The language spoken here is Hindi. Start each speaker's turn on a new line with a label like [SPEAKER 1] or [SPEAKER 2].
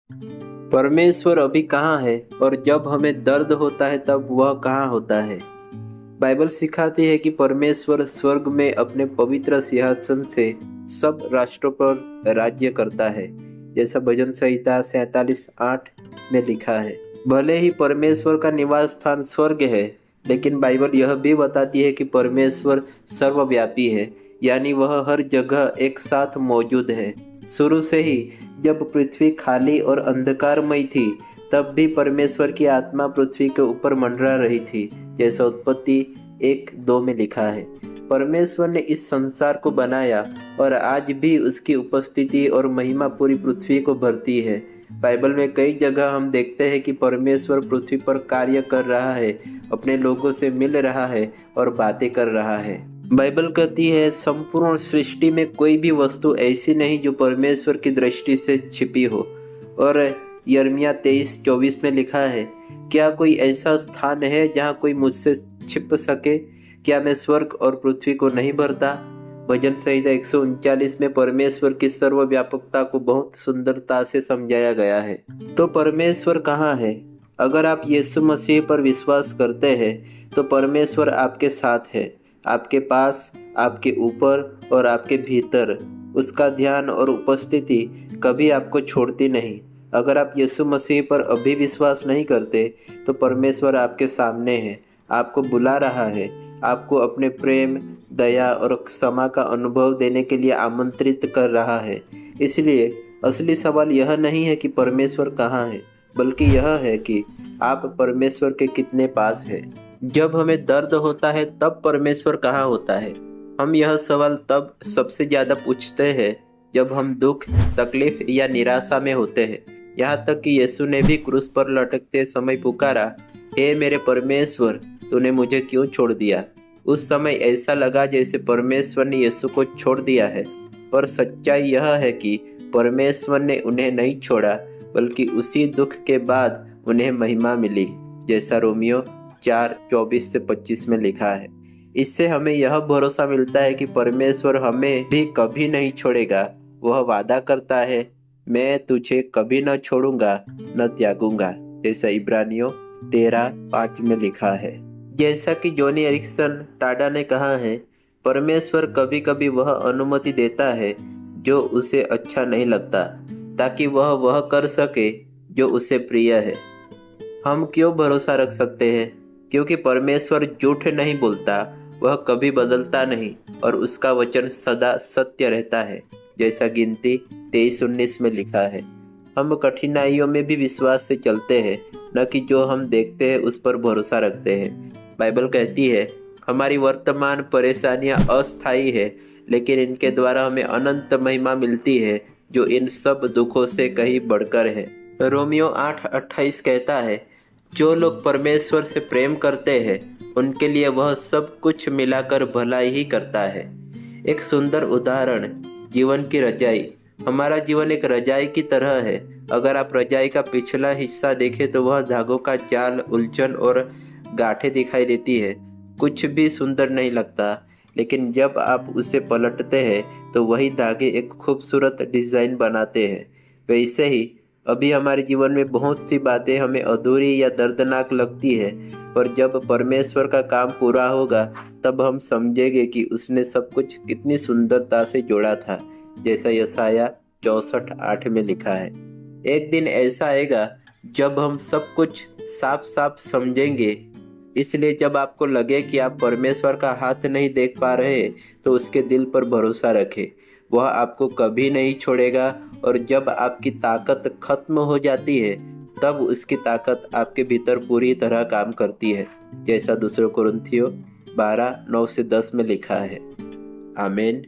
[SPEAKER 1] परमेश्वर अभी कहाँ है और जब हमें दर्द होता है तब वह कहाँ होता है। बाइबल सिखाती है कि परमेश्वर स्वर्ग में अपने पवित्र सिंहासन से सब राष्ट्रों पर राज्य करता है, जैसा भजन संहिता 47:8 में लिखा है। भले ही परमेश्वर का निवास स्थान स्वर्ग है, लेकिन बाइबल यह भी बताती है कि परमेश्वर सर्वव्यापी है, यानी वह हर जगह एक साथ मौजूद है। शुरू से ही जब पृथ्वी खाली और अंधकारमय थी, तब भी परमेश्वर की आत्मा पृथ्वी के ऊपर मंडरा रही थी, जैसा उत्पत्ति 1:2 में लिखा है। परमेश्वर ने इस संसार को बनाया और आज भी उसकी उपस्थिति और महिमा पूरी पृथ्वी को भरती है। बाइबल में कई जगह हम देखते हैं कि परमेश्वर पृथ्वी पर कार्य कर रहा है, अपने लोगों से मिल रहा है और बातें कर रहा है। बाइबल कहती है, संपूर्ण सृष्टि में कोई भी वस्तु ऐसी नहीं जो परमेश्वर की दृष्टि से छिपी हो। और यिर्मयाह 23:24 में लिखा है, क्या कोई ऐसा स्थान है जहाँ कोई मुझसे छिप सके? क्या मैं स्वर्ग और पृथ्वी को नहीं भरता? भजन संहिता 139 में परमेश्वर की सर्वव्यापकता को बहुत सुंदरता से समझाया गया है। तो परमेश्वर कहाँ है? अगर आप यीशु मसीह पर विश्वास करते हैं तो परमेश्वर आपके साथ है, आपके पास, आपके ऊपर और आपके भीतर। उसका ध्यान और उपस्थिति कभी आपको छोड़ती नहीं। अगर आप यीशु मसीह पर अभी विश्वास नहीं करते तो परमेश्वर आपके सामने है, आपको बुला रहा है, आपको अपने प्रेम, दया और क्षमा का अनुभव देने के लिए आमंत्रित कर रहा है। इसलिए असली सवाल यह नहीं है कि परमेश्वर कहाँ है, बल्कि यह है कि आप परमेश्वर के कितने पास हैं। जब हमें दर्द होता है तब परमेश्वर कहाँ होता है? हम यह सवाल तब सबसे ज़्यादा पूछते हैं जब हम दुख, तकलीफ या निराशा में होते हैं। यहाँ तक कि यीशु ने भी क्रूस पर लटकते समय पुकारा, हे मेरे परमेश्वर, तूने मुझे क्यों छोड़ दिया? उस समय ऐसा लगा जैसे परमेश्वर ने यीशु को छोड़ दिया है, पर सच्चाई यह है कि परमेश्वर ने उन्हें नहीं छोड़ा, बल्कि उसी दुख के बाद उन्हें महिमा मिली, जैसा रोमियो 4:24-25 में लिखा है। इससे हमें यह भरोसा मिलता है कि परमेश्वर हमें भी कभी नहीं छोड़ेगा। वह वादा करता है, मैं तुझे कभी न छोड़ूंगा न त्यागूंगा, जैसा इब्रानियों 13:5 में लिखा है। जैसा कि जॉनी एरिक्सन टाडा ने कहा है, परमेश्वर कभी कभी वह अनुमति देता है जो उसे अच्छा नहीं लगता, ताकि वह कर सके जो उसे प्रिय है। हम क्यों भरोसा रख सकते हैं? क्योंकि परमेश्वर झूठ नहीं बोलता, वह कभी बदलता नहीं और उसका वचन सदा सत्य रहता है, जैसा गिनती 23:19 में लिखा है। हम कठिनाइयों में भी विश्वास से चलते हैं, न कि जो हम देखते हैं उस पर भरोसा रखते हैं। बाइबल कहती है, हमारी वर्तमान परेशानियां अस्थायी है, लेकिन इनके द्वारा हमें अनंत महिमा मिलती है, जो इन सब दुखों से कहीं बढ़कर है। रोमियो 8:28 कहता है, जो लोग परमेश्वर से प्रेम करते हैं उनके लिए वह सब कुछ मिलाकर भला ही करता है। एक सुंदर उदाहरण, जीवन की रजाई। हमारा जीवन एक रजाई की तरह है। अगर आप रजाई का पिछला हिस्सा देखें तो वह धागों का जाल, उलझन और गांठें दिखाई देती है, कुछ भी सुंदर नहीं लगता। लेकिन जब आप उसे पलटते हैं तो वही धागे एक खूबसूरत डिजाइन बनाते हैं। वैसे ही अभी हमारे जीवन में बहुत सी बातें हमें अधूरी या दर्दनाक लगती है, पर जब परमेश्वर का काम पूरा होगा तब हम समझेंगे कि उसने सब कुछ कितनी सुंदरता से जोड़ा था, जैसा यशायाह 64:8 में लिखा है। एक दिन ऐसा आएगा जब हम सब कुछ साफ साफ समझेंगे। इसलिए जब आपको लगे कि आप परमेश्वर का हाथ नहीं देख पा रहे तो उसके दिल पर भरोसा रखें, वह आपको कभी नहीं छोड़ेगा। और जब आपकी ताकत खत्म हो जाती है तब उसकी ताकत आपके भीतर पूरी तरह काम करती है, जैसा 2 कुरिन्थियों 12:9-10 में लिखा है। आमीन।